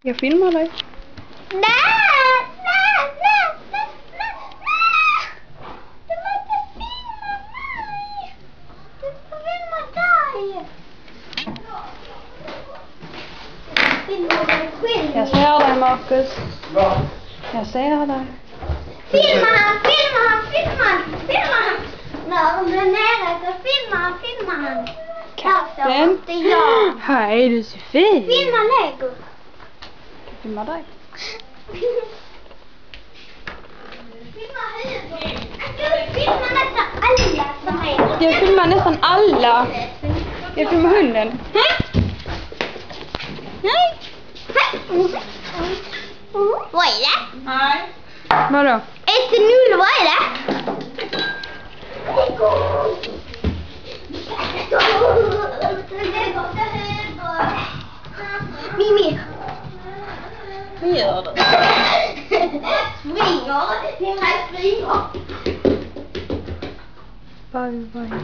Jag filmar dig. Nej! Du måste filma mig! Du får filma dig! Filma dig själv! Jag ser dig, Marcus. Va? Jag ser dig. Filma han! När de är nere så filma han! Katten. Inte jag! Hej, du är så fin. Filma Lego! Jag filmar dig. Filma huvudet! Filma nästan alla som är. Jag filmar nästan alla. Jag filmar hunden. Nej! Vad är det? Nej. Vadå? 1-0, vad är det? Mimi! Vad gör du? Springer! Bye, bye.